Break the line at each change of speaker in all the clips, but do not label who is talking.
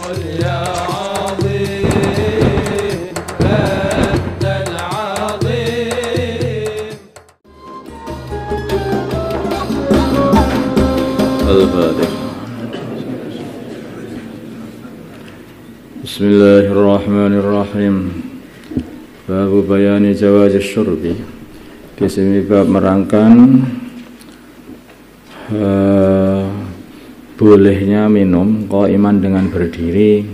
يا عظيم أنت العظيم.
الفاتحة. بسم الله الرحمن الرحيم. Bab bayani jawaz syurbi. Di sini bab merangkan bolehnya minum qaiman dengan berdiri.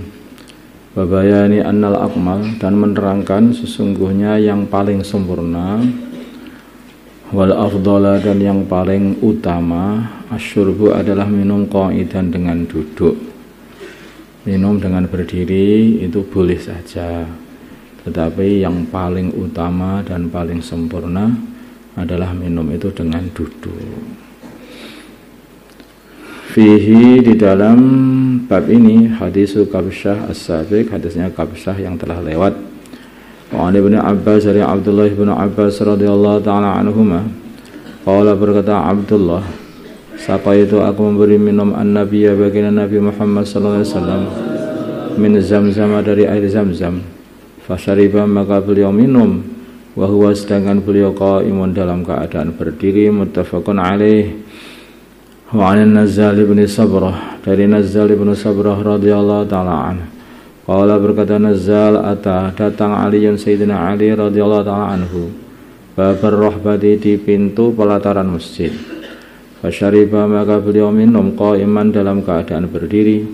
Babayani annal akmal, dan menerangkan sesungguhnya yang paling sempurna, wal afdhala, dan yang paling utama, asyurbu adalah minum qaidan dengan duduk. Minum dengan berdiri itu boleh saja, tetapi yang paling utama dan paling sempurna adalah minum itu dengan duduk. Fihi, di dalam bab ini, hadisu Kabsyah as-sabiq, hadisnya Kabsyah yang telah lewat. Wa an Ibnu Abbas, dari Abdullah bin Abbas radhiyallahu ta'ala anhuma, qala, berkata Abdullah, saqaitu, aku memberi minum an-nabiyya, baginda Nabi Muhammad sallallahu alaihi wasallam, min zamzam, dari air zamzam. Fasyariba, maka beliau minum, wa huwa, sedangkan beliau qaimun, dalam keadaan berdiri. Muttafaqun alaih. Wa 'an Nazzal bin Sabrah, dari Nazzal bin Sabrah radhiyallahu ta'ala anhu, qala, berkata Nazzal, datang Aliun, Sayyidina Ali radhiyallahu ta'ala anhu, babar rahbati, di pintu pelataran masjid. Fasyariba, maka beliau minum qaiman, dalam keadaan berdiri.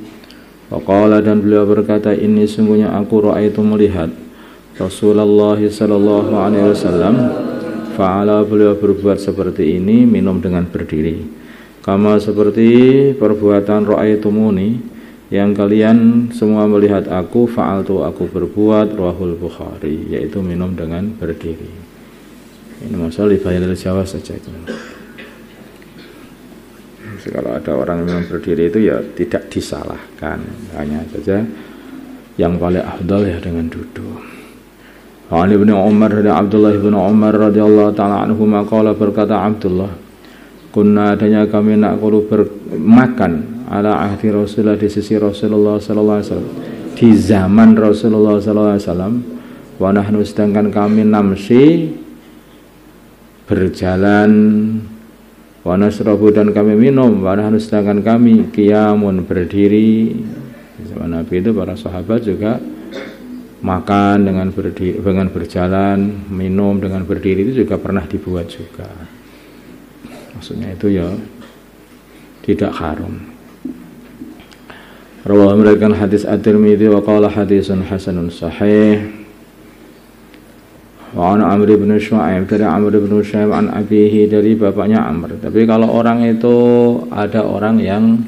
Waqala, dan beliau berkata, ini sungguhnya aku ra'aitu, melihat Rasulullah sallallahu alaihi wasallam fa'ala, beliau berbuat seperti ini, minum dengan berdiri, kama, seperti perbuatan ra'aitumuni, yang kalian semua melihat aku, fa'altu, aku berbuat. Rawahul Bukhari, yaitu minum dengan berdiri. Ini masalah di Bayanil Jawa saja itu. Kalau ada orang yang berdiri itu ya tidak disalahkan, hanya saja yang paling afdal ya dengan duduk. An Ibnu Umar, dari Abdullah bin Umar radhiyallahu ta'ala anhu, maqala, berkata Abdullah, kunna, adanya kami, naqulu, bermakan, ala ahdi Rasulullah, di sisi Rasulullah sallallahu alaihi wasallam, di zaman Rasulullah sallallahu alaihi wasallam, wa nahnu, sedangkan kami, namsi, berjalan, wa nasrabu, dan kami minum, wa nahnu, sedangkan kami, qiyamun, berdiri. Zaman Nabi itu para sahabat juga makan dengan berdiri, dengan berjalan, minum dengan berdiri, itu juga pernah dibuat juga. Maksudnya itu ya tidak haram. Rawahu, meriwayatkan hadis At-Tirmidzi, wa qala hadisun hasanun sahih. Wa an Amr bin Shu'aib, dari Amr bin Shu'aib, an abihi, dari bapaknya Amr. Tapi kalau orang itu, ada orang yang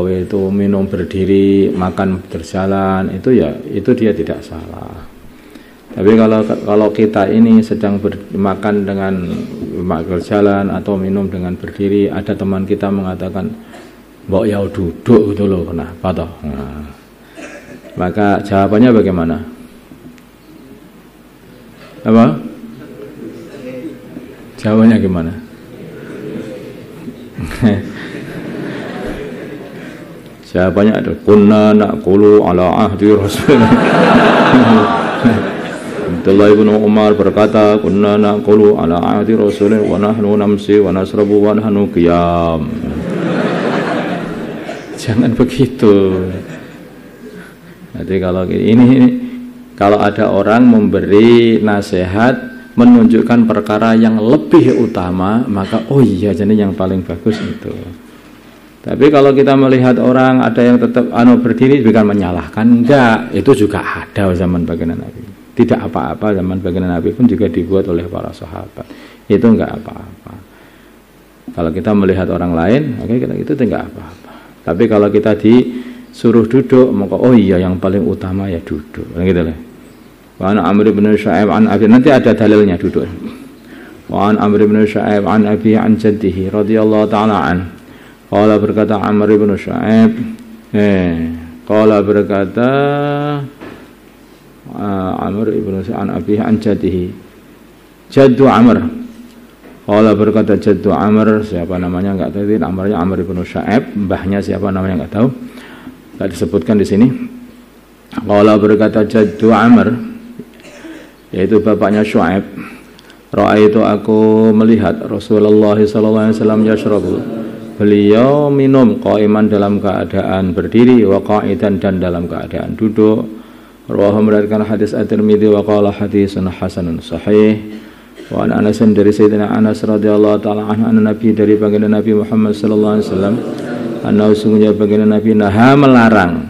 itu minum berdiri, makan berjalan, itu ya itu dia tidak salah. Tapi kalau kita ini sedang makan dengan berjalan atau minum dengan berdiri, ada teman kita mengatakan, mbok ya duduk gitu loh, kenapa toh? Nah, maka jawabannya bagaimana? Apa? Jawabannya gimana? Jawabannya ada, kunna naqulu ala ahdi Rasulullah. Abdullah bin Umar berkata, kunna naqulu ala ahdi Rasulullah wa nahnu namsi wa nasrabu wa nahnu qiyam. Jangan begitu. Jadi kalau ada orang memberi nasihat, menunjukkan perkara yang lebih utama, maka oh iya, jadi yang paling bagus itu. Tapi kalau kita melihat orang ada yang tetap berdiri, bukan menyalahkan, enggak, itu juga ada zaman baginda Nabi. Tidak apa-apa, zaman baginda Nabi pun juga dibuat oleh para sahabat. Itu enggak apa-apa. Kalau kita melihat orang lain, oke, itu enggak apa-apa. Tapi kalau kita disuruh duduk, maka oh iya, yang paling utama ya duduk, gitu lah. Wa an Amr bin Shu'aib an Abi, nanti ada dalilnya duduk. Wa an Amr bin Shu'aib an Abi an jaddihi radhiyallahu ta'ala an. Qala, berkata Amr bin Shu'aib, qala, berkata Amr bin Shu'aib an Abi an jaddihi, jaddu Amr. Qala, berkata jaddu Amr, siapa namanya enggak tahu, namanya Amr bin Shu'aib, mbahnya siapa namanya enggak tahu. Tidak disebutkan di sini. Qala berkata Jaddu Amr, yaitu bapaknya Syuaib, ra'aitu aku melihat Rasulullah sallallahu alaihi wasallam yashrabu, beliau minum qaiman dalam keadaan berdiri, wa qa'idan dan dalam keadaan duduk. Rawahu meriwayatkan hadis At-Tirmidzi wa qala hadisun hasanun sahih. Wa an Anas dari Sayyidina Anas radhiyallahu taala anhu Nabi dari baginda Nabi Muhammad sallallahu alaihi wasallam, anna sungguhnya baginda Nabi naha melarang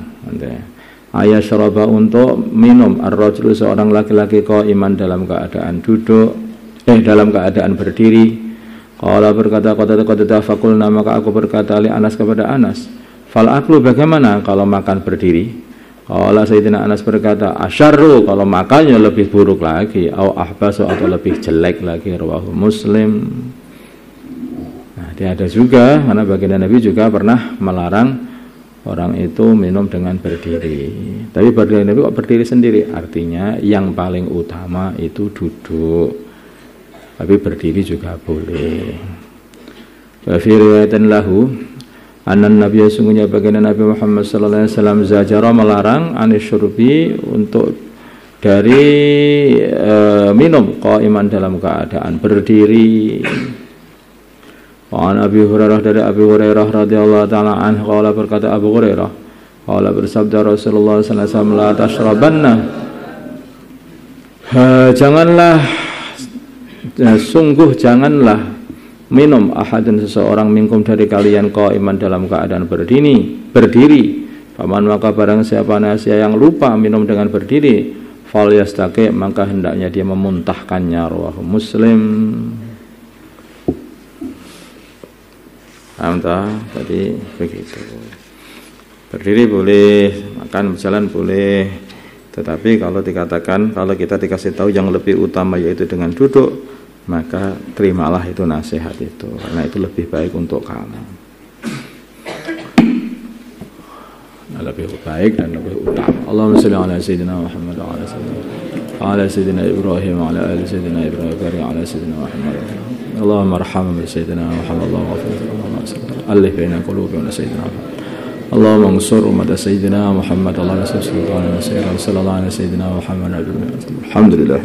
ayat syaraba untuk minum ar-rajulu seorang laki-laki qaiman dalam keadaan duduk, dalam keadaan berdiri. Qala berkata qata faqulna, maka aku berkata li Anas kepada Anas, fal aklu bagaimana kalau makan berdiri? Qala Sayyidina Anas berkata, asyarru, kalau makannya lebih buruk lagi, au ahbasu, atau lebih jelek lagi. Rawahu Muslim. Nah, dia ada juga karena baginda Nabi juga pernah melarang orang itu minum dengan berdiri. Tapi baginda Nabi kok berdiri sendiri? Artinya yang paling utama itu duduk. Tapi berdiri juga boleh. Wa fi riwayatan lahu anna Nabi sungguhnya baginda Nabi Muhammad sallallahu alaihi wasallam zajara melarang anisyurbi untuk dari minum qaiman dalam keadaan berdiri. Wa an Abi Hurairah dari Abi Hurairah radhiyallahu taala anhu qala berkata Abu Hurairah qala bersabda Rasulullah sallallahu alaihi wasallam la tashrabanna, janganlah sungguh janganlah minum ahadun seseorang minkum dari kalian qaiman dalam keadaan berdiri. Paman maka barang siapa nasiya yang lupa minum dengan berdiri, fal yastaqi, maka hendaknya dia memuntahkannya. Rawahu Muslim. Entah tadi begitu. Berdiri boleh, makan berjalan boleh. Tetapi kalau dikatakan, kalau kita dikasih tahu yang lebih utama yaitu dengan duduk, maka terimalah itu nasihat itu, karena itu lebih baik untuk kamu. Nah, lebih baik dan lebih utama. Allahumma shalli ala sayyidina Muhammad wa ala sayyidina Ibrahim wa ala ali sayyidina Ibrahim wa ala sayyidina Muhammad. Allahumma arhamna bi sayyidina Muhammad wa alif baina qulubina sayyidina Muhammad. Allahumma ansur umat sayyidina Muhammad. Allahumma salli ala sayyidina Muhammad. Alhamdulillah.